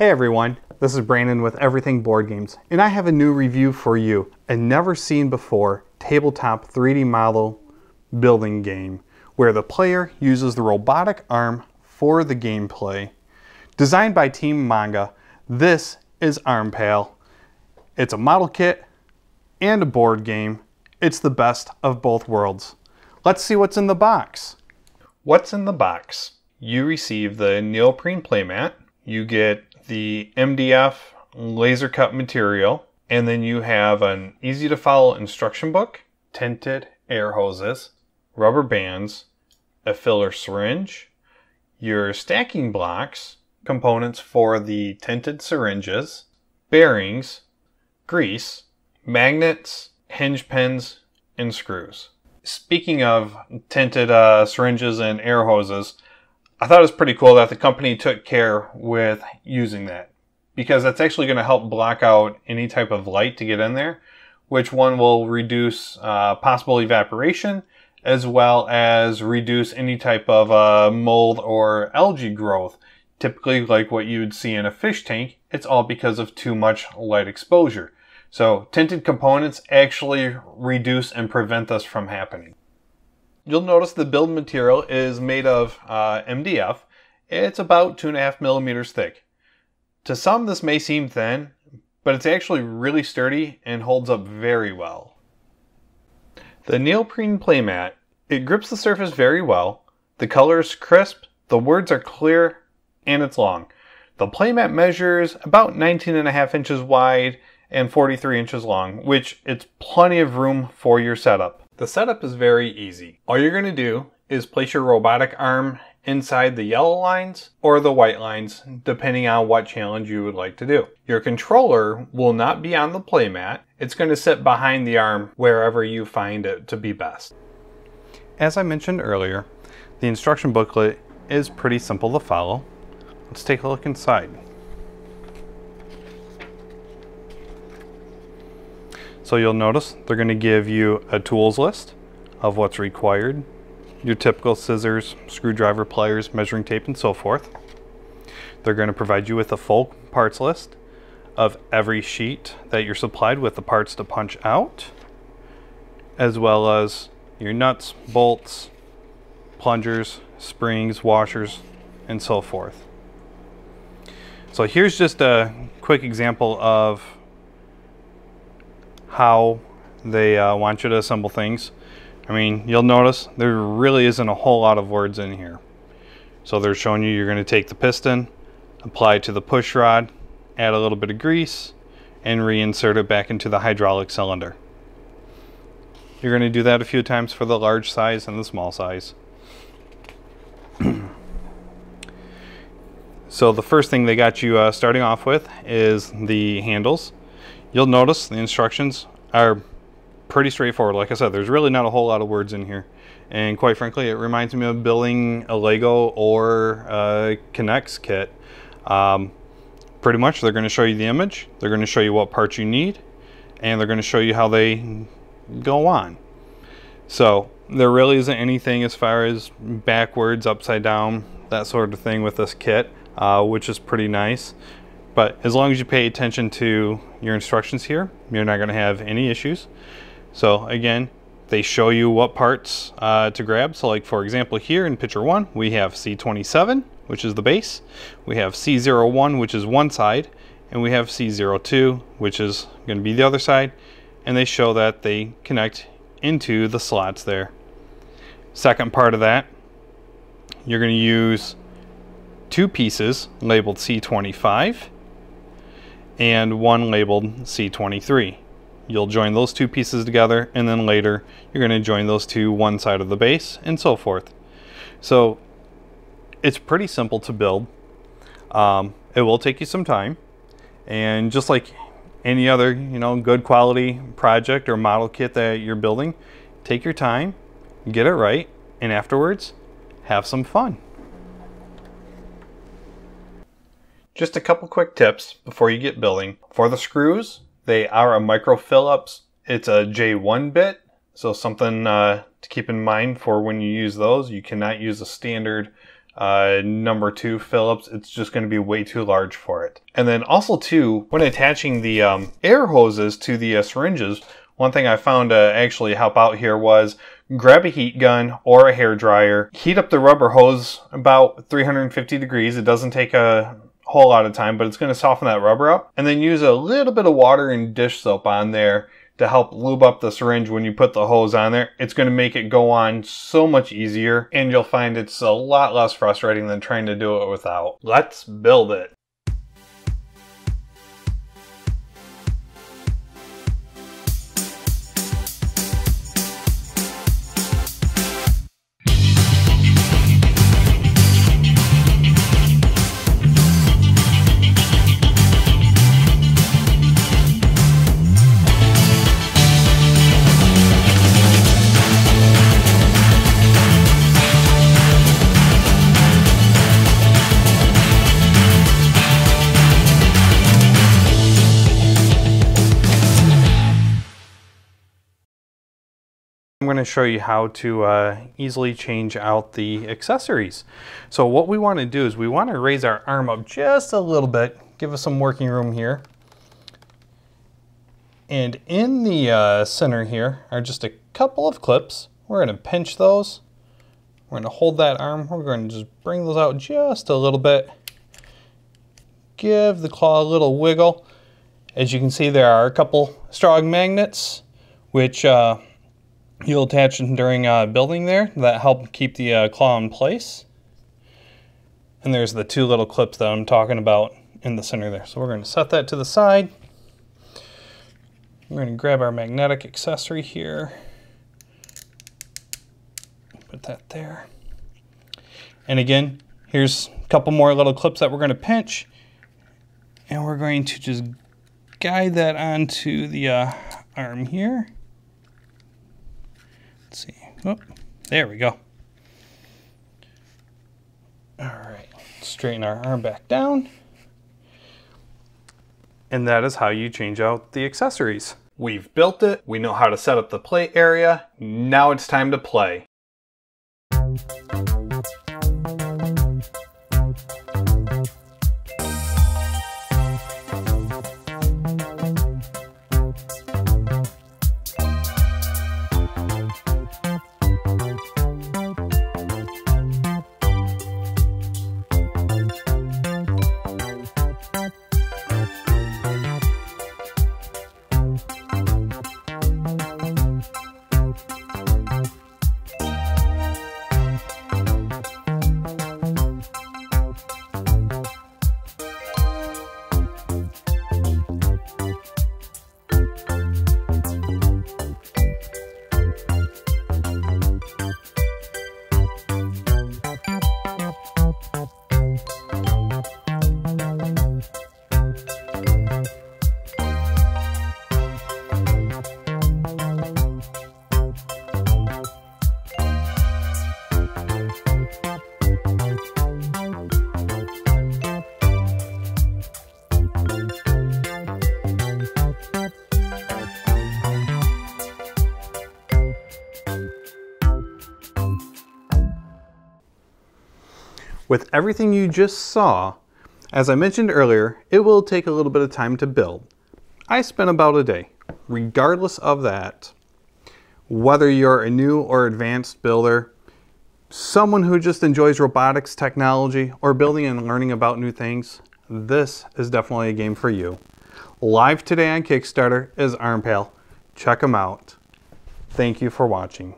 Hey everyone, this is Brandon with Everything Board Games, and I have a new review for you. A never seen before tabletop 3D model building game where the player uses the robotic arm for the gameplay. Designed by Team Manga, this is ARMPAL. It's a model kit and a board game. It's the best of both worlds. Let's see what's in the box. What's in the box? You receive the neoprene playmat. You get the MDF laser cut material, and then you have an easy to follow instruction book, tinted air hoses, rubber bands, a filler syringe, your stacking blocks, components for the tinted syringes, bearings, grease, magnets, hinge pins, and screws. Speaking of tinted syringes and air hoses, I thought it was pretty cool that the company took care with using that, because that's actually going to help block out any type of light to get in there, which one will reduce possible evaporation as well as reduce any type of mold or algae growth. Typically like what you would see in a fish tank, it's all because of too much light exposure. So tinted components actually reduce and prevent this from happening. You'll notice the build material is made of MDF. It's about 2.5 millimeters thick. To some this may seem thin, but it's actually really sturdy and holds up very well. The neoprene playmat, it grips the surface very well. The color is crisp, the words are clear, and it's long. The playmat measures about 19.5 inches wide and 43 inches long, which it's plenty of room for your setup. The setup is very easy. All you're going to do is place your robotic arm inside the yellow lines or the white lines, depending on what challenge you would like to do. Your controller will not be on the playmat. It's going to sit behind the arm wherever you find it to be best. As I mentioned earlier, the instruction booklet is pretty simple to follow. Let's take a look inside. So you'll notice they're going to give you a tools list of what's required. Your typical scissors, screwdriver, pliers, measuring tape, and so forth. They're going to provide you with a full parts list of every sheet that you're supplied with the parts to punch out, as well as your nuts, bolts, plungers, springs, washers, and so forth. So here's just a quick example of how they want you to assemble things. I mean, you'll notice there really isn't a whole lot of words in here. So they're showing you're going to take the piston, apply it to the push rod, add a little bit of grease, and reinsert it back into the hydraulic cylinder. You're going to do that a few times for the large size and the small size. So the first thing they got you starting off with is the handles. You'll notice the instructions are pretty straightforward. Like I said, there's really not a whole lot of words in here. And quite frankly, it reminds me of building a Lego or a Connects kit. Pretty much, they're going to show you the image, they're going to show you what parts you need, and they're going to show you how they go on. So there really isn't anything as far as backwards, upside down, that sort of thing with this kit, which is pretty nice. But as long as you pay attention to your instructions here, you're not going to have any issues. So again, they show you what parts to grab. So like for example here in picture 1, we have C27, which is the base. We have C01, which is one side. And we have C02, which is going to be the other side. And they show that they connect into the slots there. Second part of that, you're going to use two pieces labeled C25 and one labeled C23. You'll join those two pieces together, and then later you're going to join those to one side of the base, and so forth. So it's pretty simple to build. It will take you some time, and just like any other good quality project or model kit that you're building, take your time, get it right, and afterwards have some fun. Just a couple quick tips before you get building. For the screws, they are a micro Phillips. It's a J1 bit, so something to keep in mind for when you use those. You cannot use a standard number 2 Phillips, it's just going to be way too large for it. And then also too, when attaching the air hoses to the syringes, one thing I found to actually help out here was grab a heat gun or a hair dryer, heat up the rubber hose about 350 degrees. It doesn't take a whole lot of time, but it's going to soften that rubber up. And then use a little bit of water and dish soap on there to help lube up the syringe when you put the hose on there. It's going to make it go on so much easier, and you'll find it's a lot less frustrating than trying to do it without. Let's build it. I'm going to show you how to easily change out the accessories. So what we want to do is we want to raise our arm up just a little bit, give us some working room here. And in the center here are just a couple of clips. We're going to pinch those. We're going to hold that arm. We're going to just bring those out just a little bit. Give the claw a little wiggle. As you can see, there are a couple strong magnets, which you'll attach during building there that help keep the claw in place. And there's the 2 little clips that I'm talking about in the center there. So we're going to set that to the side. We're going to grab our magnetic accessory here. Put that there. And again, here's a couple more little clips that we're going to pinch. And we're going to just guide that onto the arm here. Let's see. Oh, there we go. All right. Straighten our arm back down. And that is how you change out the accessories. We've built it. We know how to set up the play area. Now it's time to play. With everything you just saw, as I mentioned earlier, it will take a little bit of time to build. I spent about a day. Regardless of that, whether you're a new or advanced builder, someone who just enjoys robotics technology or building and learning about new things, this is definitely a game for you. Live today on Kickstarter is ARMPAL. Check them out. Thank you for watching.